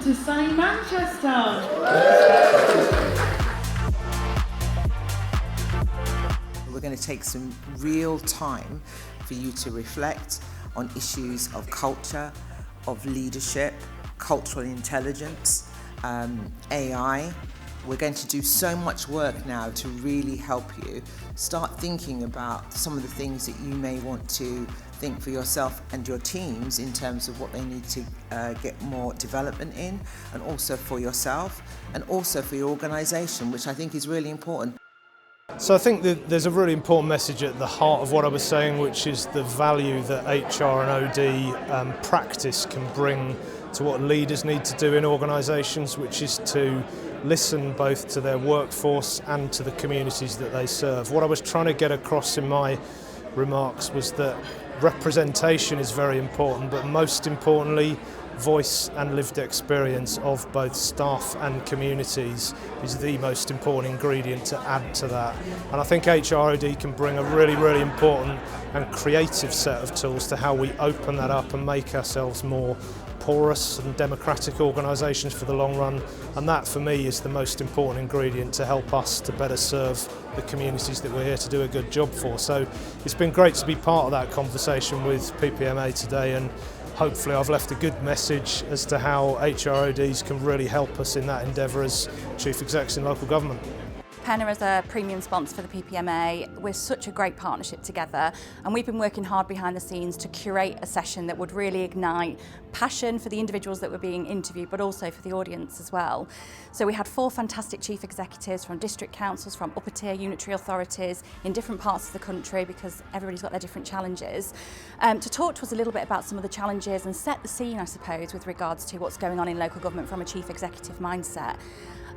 to sunny Manchester. We're going to take some real time for you to reflect on issues of culture, of leadership, cultural intelligence, AI. We're going to do so much work now to really help you start thinking about some of the things that you may want to think for yourself and your teams in terms of what they need to get more development in, and also for yourself and also for your organisation, which I think is really important. So I think that there's a really important message at the heart of what I was saying, which is the value that HR and OD practice can bring to what leaders need to do in organisations, which is to listen both to their workforce and to the communities that they serve. What I was trying to get across in my remarks was that representation is very important, but most importantly, voice and lived experience of both staff and communities is the most important ingredient to add to that. And I think HROD can bring a really, really important and creative set of tools to how we open that up and make ourselves more porous and democratic organisations for the long run, and that for me is the most important ingredient to help us to better serve the communities that we're here to do a good job for. So it's been great to be part of that conversation with PPMA today, and hopefully I've left a good message as to how HRODs can really help us in that endeavour as chief execs in local government. PENA is a premium sponsor for the PPMA. We're such a great partnership together, and we've been working hard behind the scenes to curate a session that would really ignite passion for the individuals that were being interviewed, but also for the audience as well. So we had 4 fantastic chief executives from district councils, from upper tier unitary authorities in different parts of the country, because everybody's got their different challenges, to talk to us a little bit about some of the challenges and set the scene, I suppose, with regards to what's going on in local government from a chief executive mindset.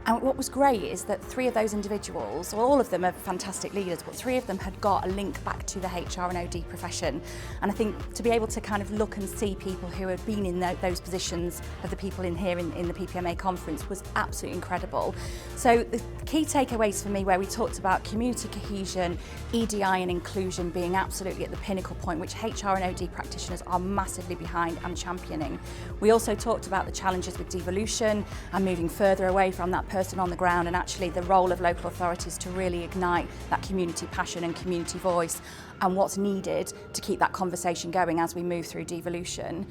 And what was great is that 3 of those individuals, well, all of them are fantastic leaders, but 3 of them had got a link back to the HR and OD profession. And I think to be able to kind of look and see people who had been in those positions of the people in here in the PPMA conference was absolutely incredible. So the key takeaways for me, where we talked about community cohesion, EDI and inclusion being absolutely at the pinnacle point, which HR and OD practitioners are massively behind and championing. We also talked about the challenges with devolution and moving further away from that person on the ground, and actually the role of local authorities to really ignite that community passion and community voice, and what's needed to keep that conversation going as we move through devolution.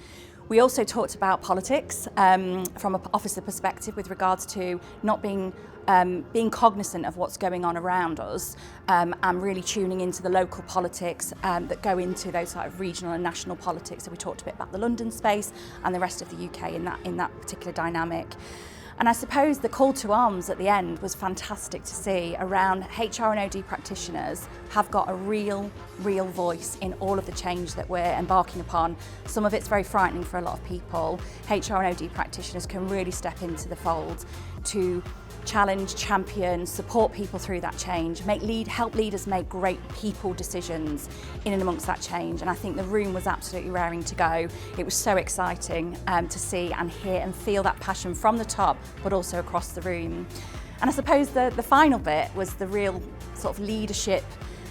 We also talked about politics from an officer perspective with regards to not being cognizant of what's going on around us, and really tuning into the local politics that go into those sort of regional and national politics. So we talked a bit about the London space and the rest of the UK in that particular dynamic. And I suppose the call to arms at the end was fantastic to see around HR and OD practitioners have got a real voice in all of the change that we're embarking upon. Some of it's very frightening for a lot of people. HR and OD practitioners can really step into the fold to challenge, champion, support people through that change, help leaders make great people decisions in and amongst that change. And I think the room was absolutely raring to go. It was so exciting to see and hear and feel that passion from the top, but also across the room. And I suppose the final bit was the real sort of leadership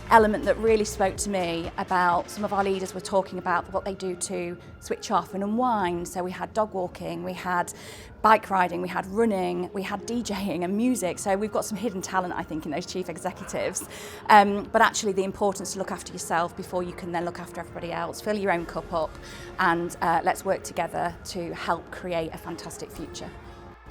element that really spoke to me. About some of our leaders were talking about what they do to switch off and unwind. So we had dog walking, we had bike riding, we had running, we had DJing and music. So we've got some hidden talent, I think, in those chief executives. But actually the importance to look after yourself before you can then look after everybody else. Fill your own cup up, and let's work together to help create a fantastic future.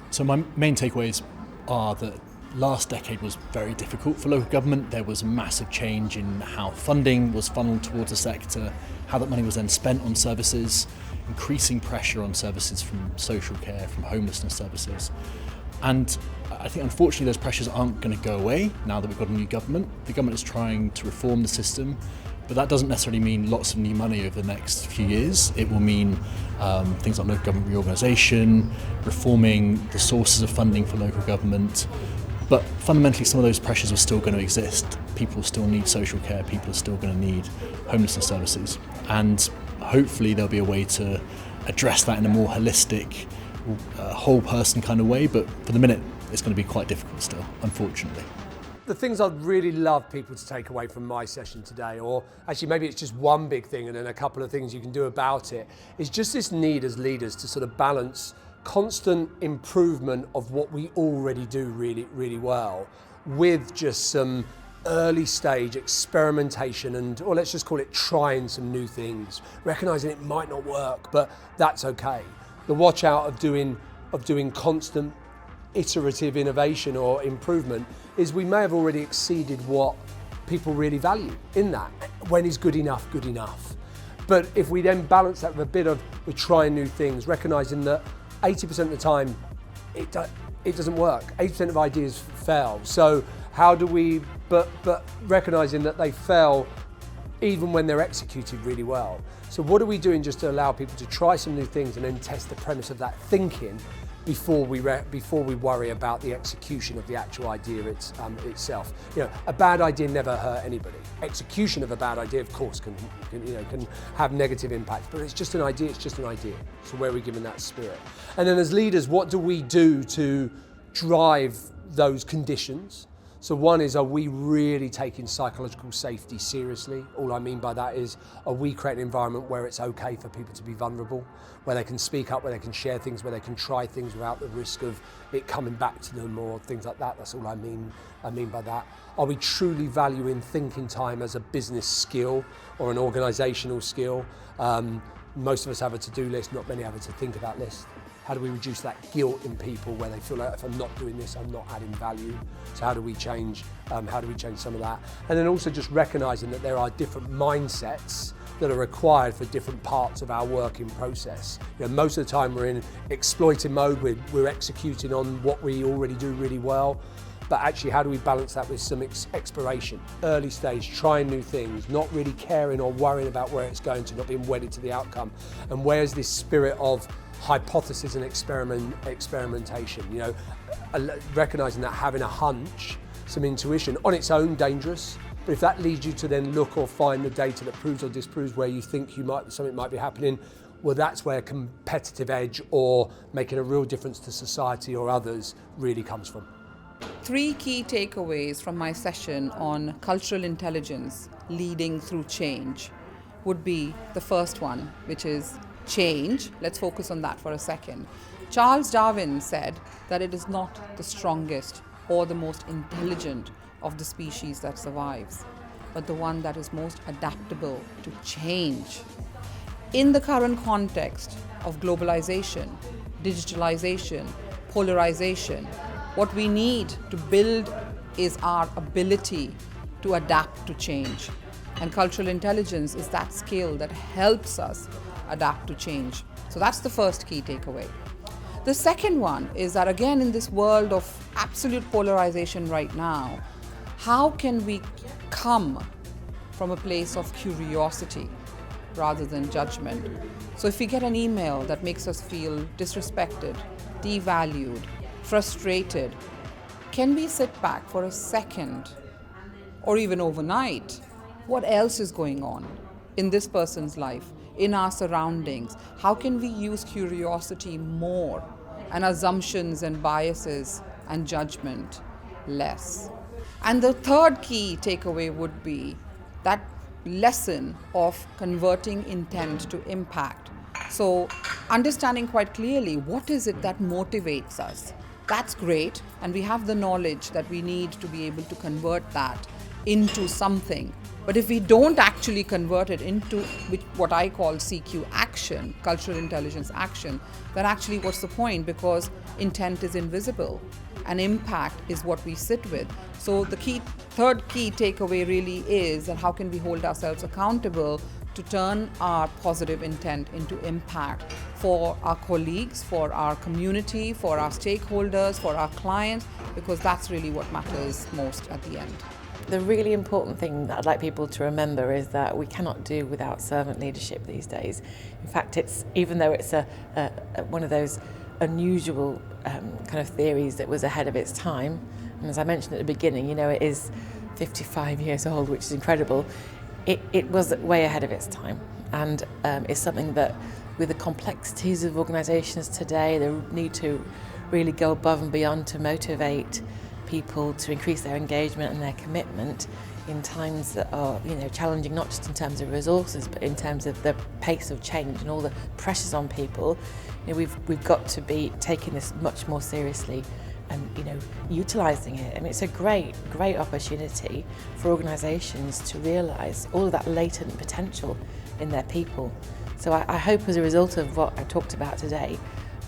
So my main takeaways are that last decade was very difficult for local government. There was a massive change in how funding was funneled towards the sector, how that money was then spent on services, increasing pressure on services from social care, from homelessness services. And I think unfortunately those pressures aren't going to go away now that we've got a new government. The government is trying to reform the system, but that doesn't necessarily mean lots of new money over the next few years. It will mean things like local government reorganisation, reforming the sources of funding for local government. But fundamentally, some of those pressures are still going to exist. People still need social care, people are still going to need homelessness services. And hopefully there'll be a way to address that in a more holistic, whole person kind of way. But for the minute, it's going to be quite difficult still, unfortunately. The things I'd really love people to take away from my session today, or actually maybe it's just one big thing and then a couple of things you can do about it, is just this need as leaders to sort of balance constant improvement of what we already do really, really well, with just some early stage experimentation and, or let's just call it trying some new things, recognizing it might not work, but that's okay. The watch out of doing constant iterative innovation or improvement is we may have already exceeded what people really value in that. When is good enough good enough? But if we then balance that with a bit of we're trying new things, recognizing that 80% of the time it doesn't work. 80% of ideas fail. So how do we, but recognizing that they fail even when they're executed really well. So what are we doing just to allow people to try some new things and then test the premise of that thinking before we worry about the execution of the actual idea itself. You know, a bad idea never hurt anybody. Execution of a bad idea, of course, can have negative impacts, but it's just an idea, it's just an idea. So where are we giving that spirit? And then as leaders, what do we do to drive those conditions? So one is, are we really taking psychological safety seriously? All I mean by that is, are we creating an environment where it's okay for people to be vulnerable, where they can speak up, where they can share things, where they can try things without the risk of it coming back to them or things like that? That's all I mean by that. Are we truly valuing thinking time as a business skill or an organizational skill? Most of us have a to-do list, not many have a to think about list. How do we reduce that guilt in people where they feel like if I'm not doing this, I'm not adding value? So how do we change some of that? And then also just recognizing that there are different mindsets that are required for different parts of our working process. You know, most of the time we're in exploiting mode, we're executing on what we already do really well. But actually, how do we balance that with some exploration, early stage, trying new things, not really caring or worrying about where it's going to, not being wedded to the outcome? And where's this spirit of hypothesis and experimentation? You know, recognizing that having a hunch, some intuition, on its own dangerous, but if that leads you to then look or find the data that proves or disproves where you think something might be happening, well, that's where competitive edge or making a real difference to society or others really comes from. 3 key takeaways from my session on cultural intelligence leading through change would be the first one, which is change. Let's focus on that for a second. Charles Darwin said that it is not the strongest or the most intelligent of the species that survives, but the one that is most adaptable to change. In the current context of globalization, digitalization, polarization, what we need to build is our ability to adapt to change. And cultural intelligence is that skill that helps us adapt to change. So that's the first key takeaway. The second one is that, again, in this world of absolute polarization right now, how can we come from a place of curiosity rather than judgment? So if we get an email that makes us feel disrespected, devalued, frustrated, can we sit back for a second or even overnight? What else is going on in this person's life, in our surroundings? How can we use curiosity more and assumptions and biases and judgment less? And the third key takeaway would be that lesson of converting intent to impact. So understanding quite clearly, what is it that motivates us? That's great, and we have the knowledge that we need to be able to convert that into something. But if we don't actually convert it into what I call CQ action, cultural intelligence action, then actually what's the point? Because intent is invisible and impact is what we sit with. So the third key takeaway really is that how can we hold ourselves accountable to turn our positive intent into impact for our colleagues, for our community, for our stakeholders, for our clients, because that's really what matters most at the end. The really important thing that I'd like people to remember is that we cannot do without servant leadership these days. In fact, even though it's one of those unusual kind of theories that was ahead of its time, and as I mentioned at the beginning, you know, it is 55 years old, which is incredible. It was way ahead of its time, and it's something that, with the complexities of organisations today, the need to really go above and beyond to motivate people to increase their engagement and their commitment, in times that are, challenging, not just in terms of resources, but in terms of the pace of change and all the pressures on people. We've got to be taking this much more seriously and utilising it. I mean, it's a great opportunity for organisations to realise all of that latent potential in their people. So I hope as a result of what I talked about today,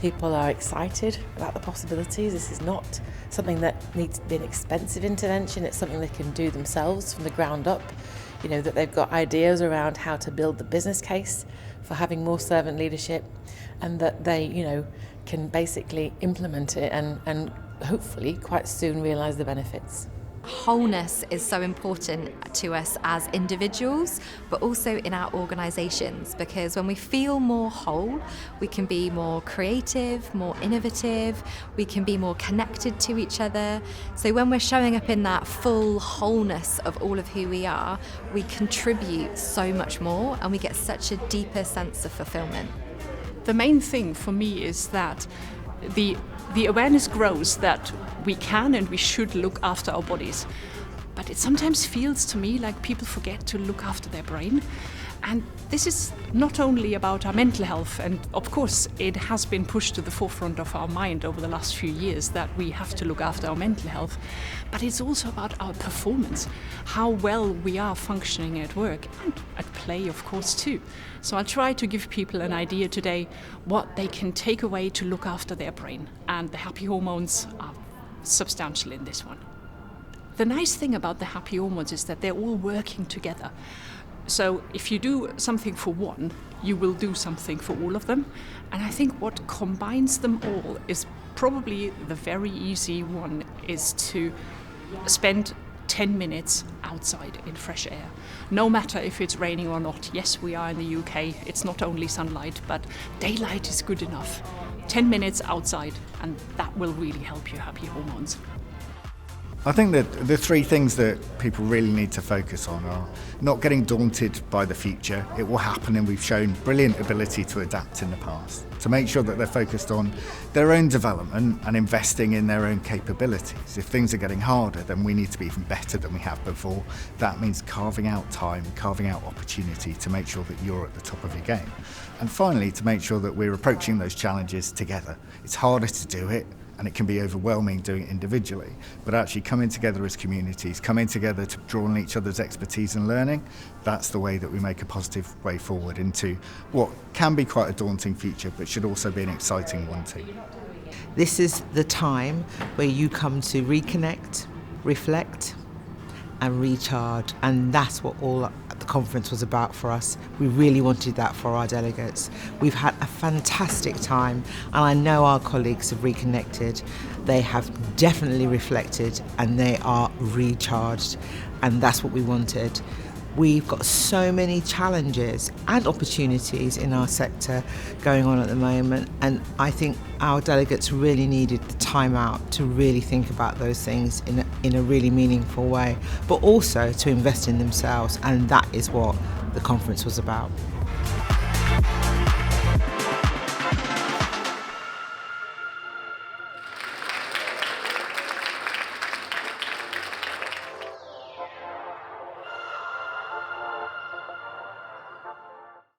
people are excited about the possibilities. This is not something that needs to be an expensive intervention. It's something they can do themselves from the ground up. That they've got ideas around how to build the business case for having more servant leadership, and that they, can basically implement it and hopefully quite soon realise the benefits. Wholeness is so important to us as individuals, but also in our organisations, because when we feel more whole, we can be more creative, more innovative, we can be more connected to each other. So when we're showing up in that full wholeness of all of who we are, we contribute so much more and we get such a deeper sense of fulfilment. The main thing for me is that the awareness grows that we can and we should look after our bodies. But it sometimes feels to me like people forget to look after their brain. And this is not only about our mental health, and of course it has been pushed to the forefront of our mind over the last few years that we have to look after our mental health, but it's also about our performance, how well we are functioning at work and at play, of course, too. So I'll try to give people an idea today what they can take away to look after their brain, and the happy hormones are substantial in this one. The nice thing about the happy hormones is that they're all working together. So if you do something for one, you will do something for all of them. And I think what combines them all is probably the very easy one, is to spend 10 minutes outside in fresh air. No matter if it's raining or not. Yes, we are in the UK. It's not only sunlight, but daylight is good enough. 10 minutes outside, and that will really help your happy hormones. I think that the three things that people really need to focus on are not getting daunted by the future. It will happen, and we've shown brilliant ability to adapt in the past. To make sure that they're focused on their own development and investing in their own capabilities. If things are getting harder, then we need to be even better than we have before. That means carving out time, carving out opportunity to make sure that you're at the top of your game. And finally, to make sure that we're approaching those challenges together. It's harder to do it, and it can be overwhelming doing it individually, but actually coming together as communities, coming together to draw on each other's expertise and learning, that's the way that we make a positive way forward into what can be quite a daunting future, but should also be an exciting one too. This is the time where you come to reconnect, reflect and recharge, and that's what all the conference was about for us. We really wanted that for our delegates. We've had a fantastic time, and I know our colleagues have reconnected. They have definitely reflected and they are recharged, and that's what we wanted. We've got so many challenges and opportunities in our sector going on at the moment, and I think our delegates really needed the time out to really think about those things in a really meaningful way, but also to invest in themselves, and that is what the conference was about.